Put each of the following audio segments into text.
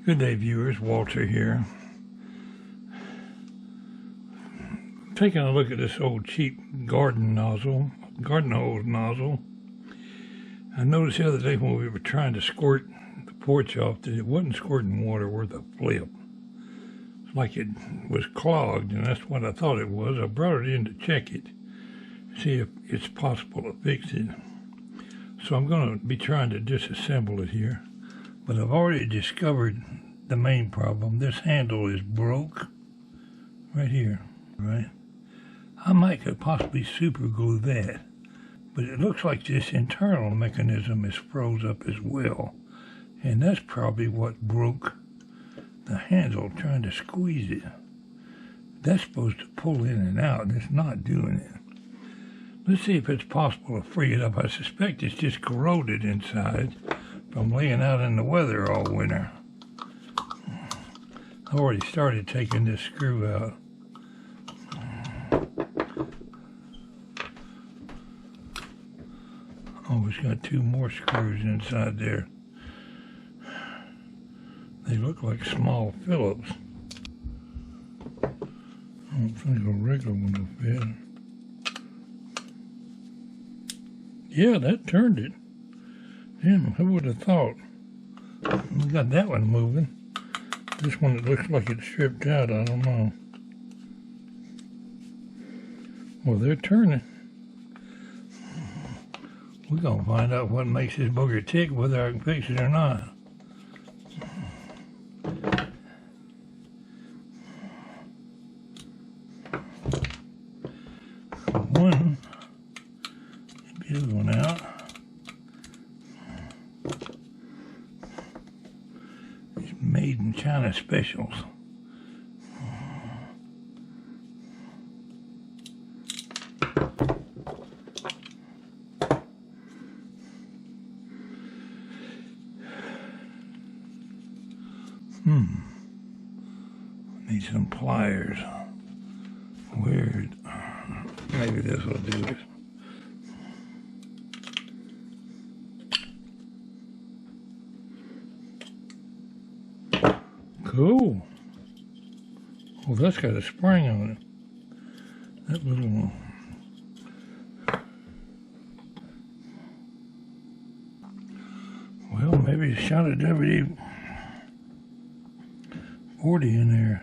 Good day, viewers. Walter here. Taking a look at this old cheap garden hose nozzle. I noticed the other day when we were trying to squirt the porch off that it wasn't squirting water worth a flip. It's like it was clogged, and that's what I thought it was. I brought it in to check it, see if it's possible to fix it. So I'm going to be trying to disassemble it here. But I've already discovered the main problem. This handle is broke right here, right? I could possibly super glue that, but it looks like this internal mechanism is froze up as well. And that's probably what broke the handle trying to squeeze it. That's supposed to pull in and out, and it's not doing it. Let's see if it's possible to free it up. I suspect it's just corroded inside from laying out in the weather all winter. I've already started taking this screw out. Oh, it's got two more screws inside there. They look like small Phillips. I don't think a regular one will fit. Yeah, that turned it. Damn, who would have thought? We got that one moving. This one, it looks like it's stripped out. I don't know. Well, they're turning. We're going to find out what makes this booger tick, whether I can fix it or not. One, get the other one out. It's made in China specials. Need some pliers. Weird. Maybe this will do it. Cool. Well, that's got a spring on it. That little one. Well, maybe it's shot a WD-40 in there.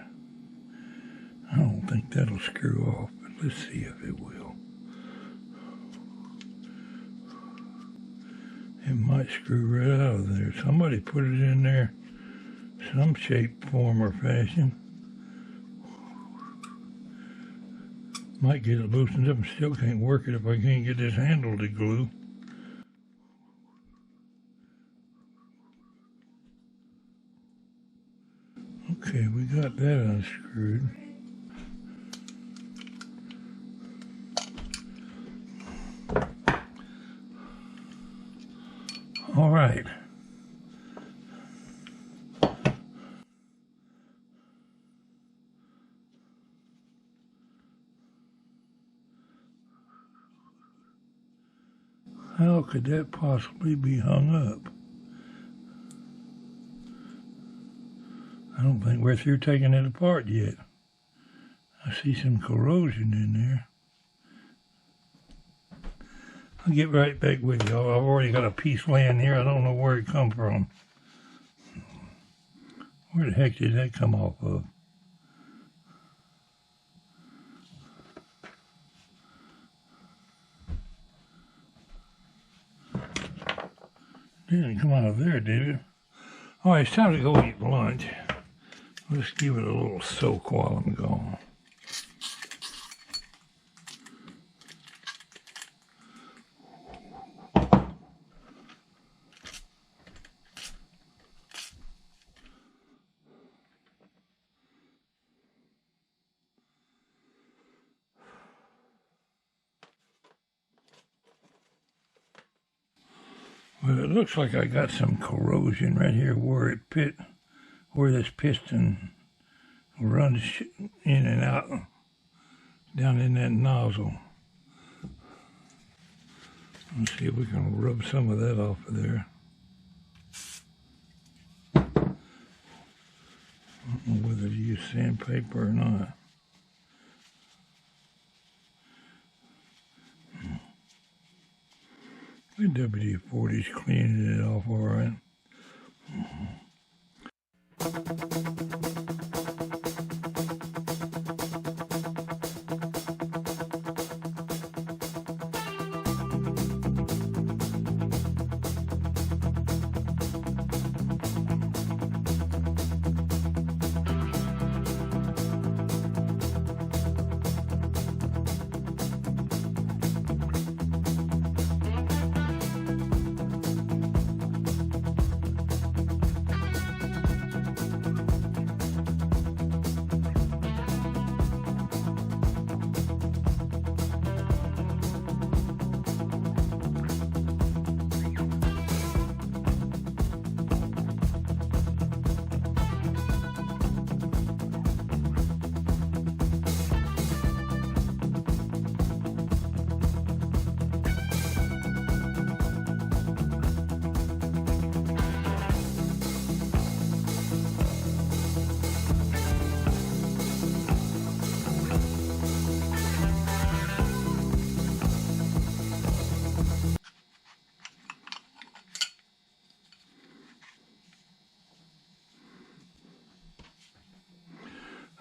I don't think that'll screw off, but let's see if it will. It might screw right out of there. Somebody put it in there, some shape, form, or fashion. Might get it loosened up and still can't work it if I can't get this handle to glue. Okay, we got that unscrewed. All right. How could that possibly be hung up? I don't think we're through taking it apart yet. I see some corrosion in there. I'll get right back with you. I've already got a piece laying here. I don't know where it come from. Where the heck did that come off of? Didn't come out of there, did it? All right, it's time to go eat lunch. Let's give it a little soak while I'm gone. Well, it looks like I got some corrosion right here where this piston runs in and out down in that nozzle. Let's see if we can rub some of that off of there. I don't know whether to use sandpaper or not. The WD-40's cleaning it off all right.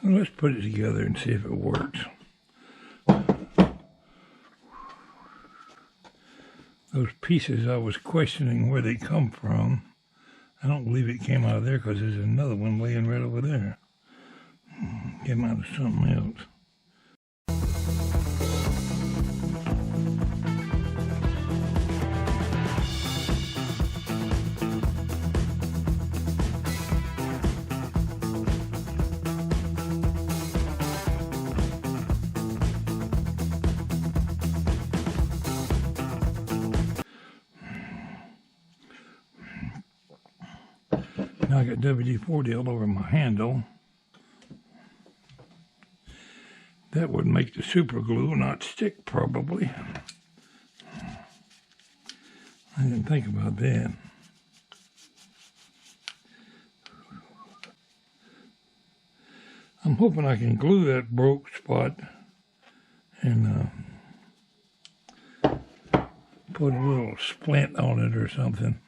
Well, let's put it together and see if it works. Those pieces, I was questioning where they come from. I don't believe it came out of there because there's another one laying right over there. Came out of something else. Now I got WD-40 all over my handle. That would make the super glue not stick, probably. I didn't think about that. I'm hoping I can glue that broke spot and put a little splint on it or something.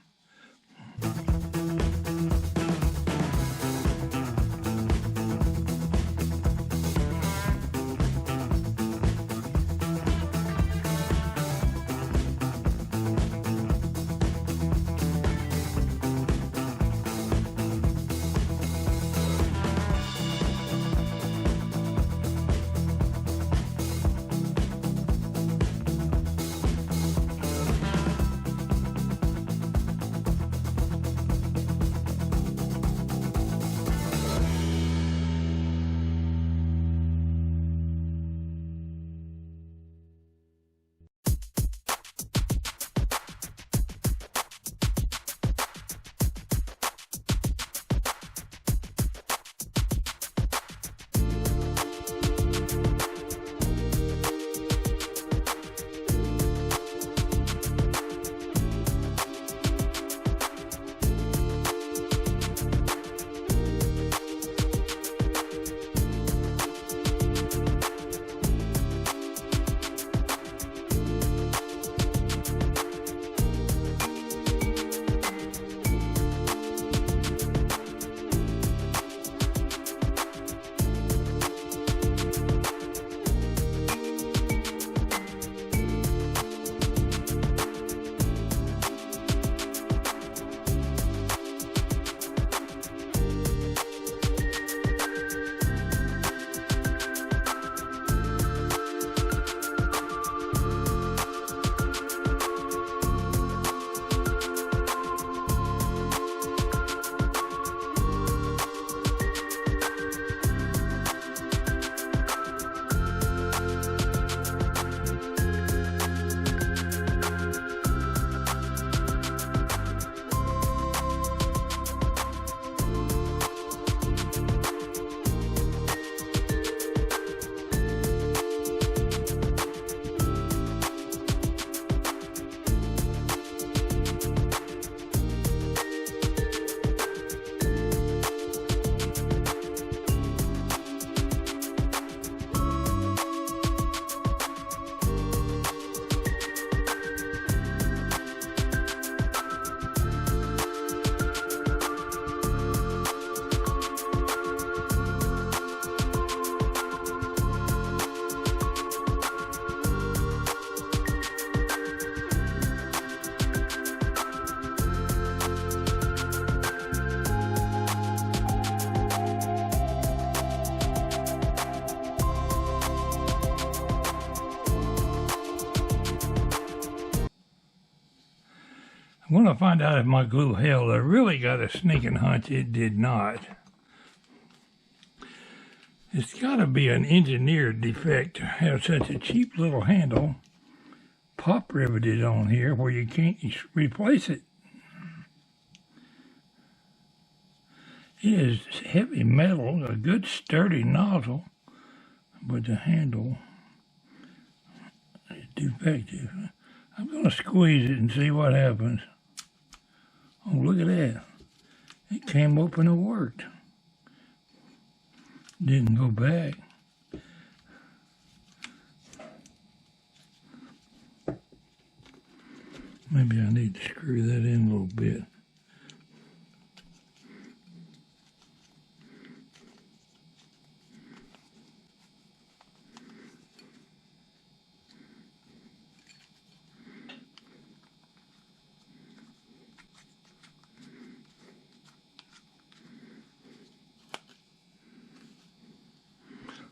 want to find out if my glue held. I really got a sneaking hunch it did not. It's got to be an engineered defect to have such a cheap little handle pop riveted on here where you can't replace it. It is heavy metal, a good sturdy nozzle, but the handle is defective. I'm going to squeeze it and see what happens. Oh, look at that. It came open and worked. Didn't go back. Maybe I need to screw that in a little bit.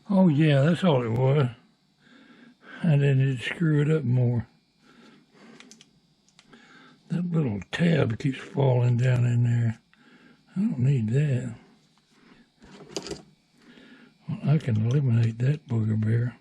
Oh yeah, that's all it was. I didn't screw it up more. That little tab keeps falling down in there. I don't need that. Well, I can eliminate that booger bear.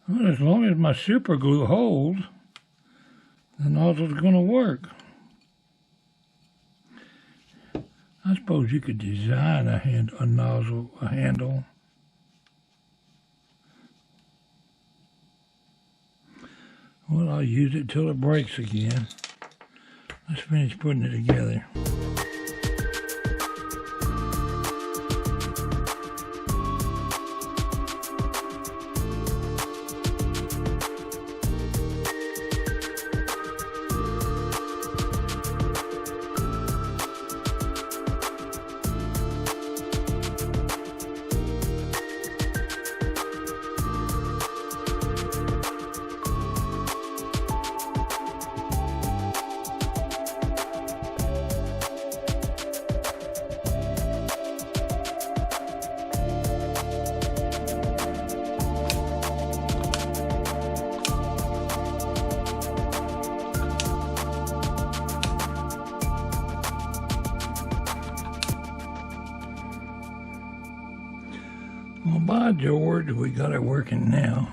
Well, as long as my super glue holds, the nozzle's going to work. I suppose you could design a handle. Well, I'll use it till it breaks again. Let's finish putting it together. Well, by George, we got it working now.